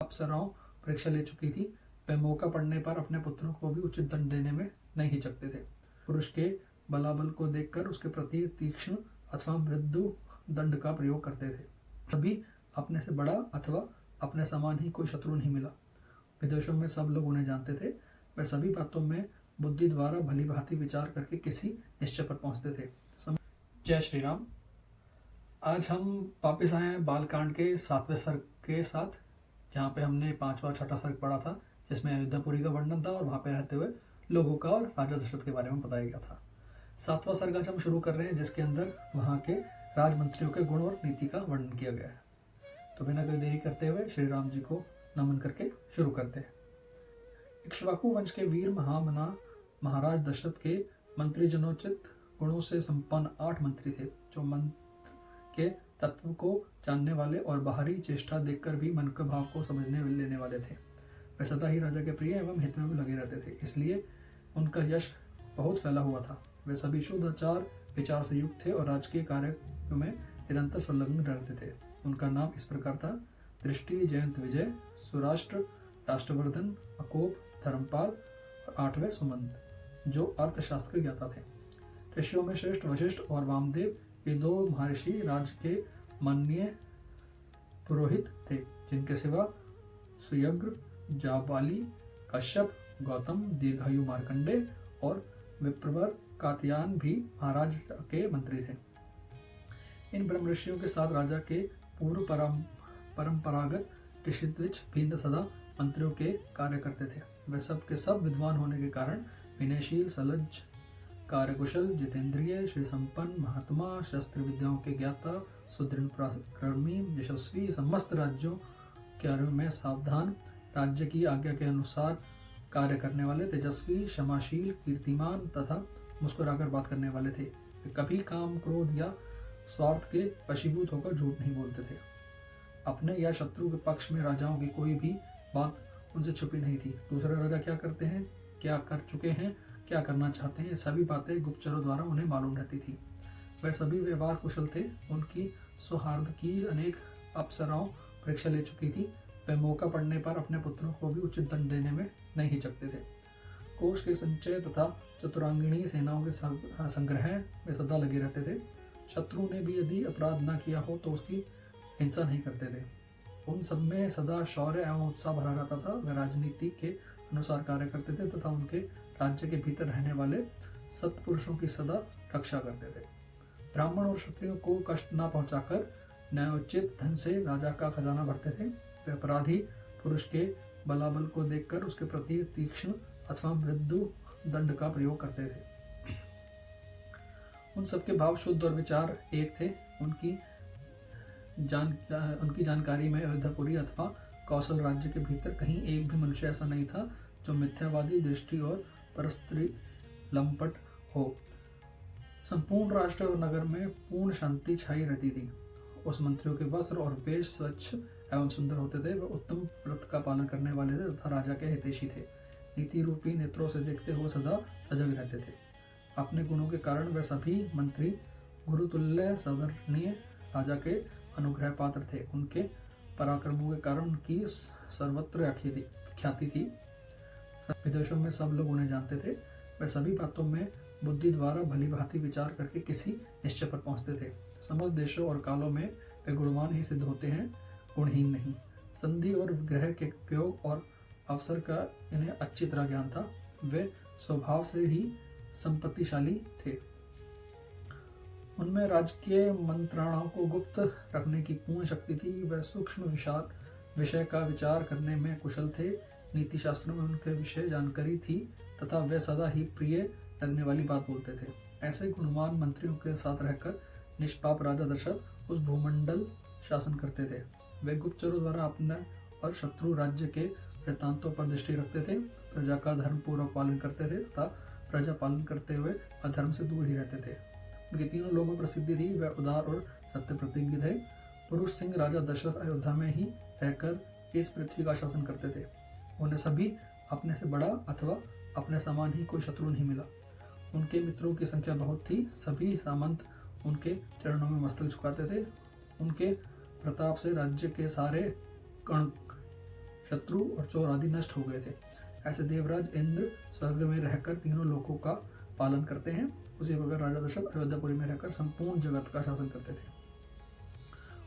अप्सराओं परीक्षा ले चुकी थी, वे मौका पड़ने पर अपने पुत्रों को भी उचित दंड देने में नहीं हिचकते थे। पुरुष के बलाबल को देखकर उसके प्रति तीक्ष्ण अथवा मृदु दंड का प्रयोग करते थे। कभी अपने से बड़ा अथवा अपने समान ही कोई शत्रु नहीं मिला। विदेशों में सब लोग उन्हें जानते थे। वे सभी बातों में बुद्धि द्वारा भली भांति विचार करके किसी निश्चय पर पहुंचते थे। जय श्री राम। आज हम वापिस आए हैं बालकांड के 7वें सर्ग के साथ, जहाँ पे हमने 5वां और 6वां सर्ग पढ़ा था, जिसमें अयोध्यापुरी का वर्णन था और वहाँ पे रहते हुए लोगों का और राजा दशरथ के बारे में बताया गया था। 7वां सर्ग आज हम शुरू कर रहे हैं, जिसके अंदर वहाँ के राजमंत्रियों के गुण और नीति का वर्णन किया गया है। तो बिना कोई देरी करते हुए श्री राम जी को नमन करके शुरू करते हैं। इक्ष्वाकु वंश के वीर महामना महाराज दशरथ के मंत्रीजनोचित गुणों से संपन्न 8 मंत्री थे, जो मंत्र के तत्व को जानने वाले और बाहरी चेष्टा देखकर भी मन के भाव को समझने लेने वाले थे। वे सदा ही राजा के प्रिय एवं हित में भी लगे रहते थे, इसलिए उनका यश बहुत फैला हुआ था। वे सभी शुद्ध आचार विचार से युक्त थे और राजकीय कार्यों में निरंतर संलग्न रहते थे। उनका नाम इस प्रकार था: दृष्टि, जयंत विजय, सुराष्ट्र, राष्ट्रवर्धन, अकोप, धर्मपाल और 8वें सुमंत, जो अर्थशास्त्र ज्ञाता थे। ऋषियों में श्रेष्ठ वशिष्ठ और वामदेव, ये 2 महर्षि राज्य के माननीय पुरोहित थे, जिनके सिवा सुयग्र, जाबाली, कश्यप, गौतम, दीर्घायु मार्कंडे और विप्रवर कात्यायन भी महाराज के मंत्री थे। इन ब्रह्म ऋषियों के साथ राजा के पूर्व परंपरागत ऋषिद्विज भी सदा मंत्रियों के कार्य करते थे। वे सब के सब विद्वान होने के कारण विनयशील, सलज्ज, कार्यकुशल, जितेंद्रिय, श्री संपन्न, महात्मा, शस्त्र विद्याओं के ज्ञाता, सुदृढ़ पराक्रमी, यशस्वी, समस्त राज्यों कार्यों में सावधान, राज्य की आज्ञा के अनुसार कार्य करने वाले, तेजस्वी, क्षमाशील, कीर्तिमान तथा मुस्कुराकर बात करने वाले थे। वे कभी काम, क्रोध या स्वार्थ के वशीभूत होकर झूठ नहीं बोलते थे। अपने या शत्रु के पक्ष में राजाओं की कोई भी बात उनसे छुपी नहीं थी। दूसरे राजा क्या करते हैं, क्या कर चुके हैं, क्या करना चाहते हैं, सभी बातें गुप्तचरों द्वारा उन्हें मालूम रहती थी। वे सभी व्यवहार कुशल थे। उनकी सौहार्द की अनेक अप्सराओं परीक्षा ले चुकी थी। वे मौका पड़ने पर अपने पुत्रों को भी उचित दंड देने में नहीं हिचकते थे। कोष के संचय तथा चतुरांगिणी सेनाओं के संग्रह में सदा लगे रहते थे। शत्रु ने भी यदि अपराध न किया हो तो उसकी हिंसा नहीं करते थे। उन सब में सदा शौर्य एवं उत्साह भरा रहता था। वे राजनीति के अनुसार कार्य करते थे तथा उनके राज्य के भीतर रहने वाले सत्पुरुषों की सदा रक्षा करते थे। ब्राह्मण और क्षत्रियों को कष्ट न पहुंचाकर न्यायोचित धन से राजा का खजाना भरते थे। वे अपराधी पुरुष के बलाबल को देखकर उसके प्रति तीक्ष्ण अथवा मृदु दंड का प्रयोग करते थे। उन सबके भाव शुद्ध और विचार एक थे। उनकी जानकारी में अयोध्यापुरी अथवा कौशल राज्य के भीतर कहीं एक भी मनुष्य ऐसा नहीं था जो मिथ्यावादी, दृष्टि और परस्त्री लंपट हो। संपूर्ण राष्ट्र और नगर में पूर्ण शांति छाई रहती थी। उस मंत्रियों के वस्त्र और वेश स्वच्छ एवं सुंदर होते थे। वे उत्तम व्रत का पालन करने वाले थे तथा राजा के हितैषी थे। नीति रूपी नेत्रों से देखते हुए सदा सजग रहते थे। अपने गुणों के कारण वे सभी मंत्री गुरुतुल्य सदरणीय राजा के अनुग्रह पात्र थे। उनके पराक्रमों के कारण उनकी सर्वत्र ख्याति थी। विदेशों में सब लोग उन्हें जानते थे। वे सभी बातों में बुद्धि द्वारा भली भांति विचार करके किसी निश्चय पर पहुंचते थे। समस्त देशों और कालों में वे गुणवान ही सिद्ध होते हैं, गुणहीन नहीं। संधि और विग्रह के उपयोग और अवसर का इन्हें अच्छी तरह ज्ञान था। वे स्वभाव से ही संपत्तिशाली थे। उनमें राजकीय मंत्रणाओं को गुप्त रखने की पूर्ण शक्ति थी। वह सूक्ष्म विषय का विचार करने में कुशल थे। नीति शास्त्रों में उनके विषय जानकारी थी तथा वे सदा ही प्रिय लगने वाली बात बोलते थे। ऐसे गुणवान मंत्रियों के साथ रहकर निष्पाप राजा दशरथ उस भूमंडल शासन करते थे। वे गुप्तचरों द्वारा अपने और शत्रु राज्य के वृत्तांतों पर दृष्टि रखते थे। प्रजा का धर्म पूर्वक पालन करते थे तथा प्रजा पालन करते हुए अधर्म से दूर ही रहते थे। उनकी तीनों लोगों में प्रसिद्धि थी। वह उदार और सत्य प्रतिज्ञ थे। पुरुष सिंह राजा दशरथ अयोध्या में ही रहकर इस पृथ्वी का शासन करते थे। उन्हें सभी अपने से बड़ा अथवा अपने समान ही कोई शत्रु नहीं मिला। उनके मित्रों की संख्या बहुत थी। सभी सामंत उनके चरणों में मस्तक झुकाते थे। उनके प्रताप से राज्य के सारे शत्रु और चोर आदि नष्ट हो गए थे। ऐसे देवराज इंद्र स्वर्ग में रहकर तीनों लोकों का पालन करते हैं, उसी प्रकार राजा दशरथ अयोध्यापुरी में रहकर संपूर्ण जगत का शासन करते थे।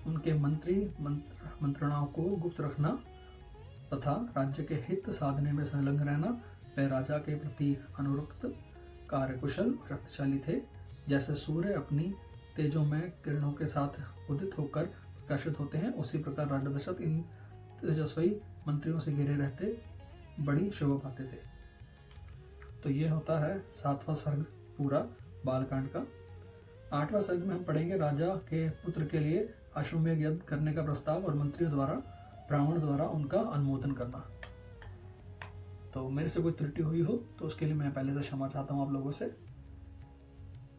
उनके मंत्रणाओं को गुप्त रखना तथा राज्य के हित साधने में संलग्न रहना, वे राजा के प्रति अनुरक्त, कार्यकुशल और शक्तिशाली थे। जैसे सूर्य अपनी तेजोमय किरणों के साथ उदित होकर प्रकाशित होते हैं, उसी प्रकार राजा दशरथ इन तेजस्वी मंत्रियों से घिरे रहते बड़ी शोभा पाते थे। तो ये होता है 7वां सर्ग पूरा बालकांड का। 8वां सर्ग में हम पढ़ेंगे राजा के पुत्र के लिए अश्वमेध यज्ञ करने का प्रस्ताव और मंत्रियों द्वारा ब्राह्मण द्वारा उनका अनुमोदन करना। तो मेरे से कोई त्रुटि हुई हो तो उसके लिए मैं पहले से क्षमा चाहता हूँ आप लोगों से।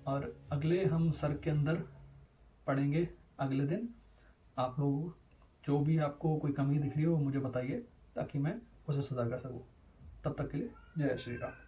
और अगले हम सर्ग के अंदर पढ़ेंगे अगले दिन। आप लोग जो भी आपको कोई कमी दिख रही हो वो मुझे बताइए ताकि मैं उसे सुधार कर सकूँ। तब तक के लिए जय श्री राम।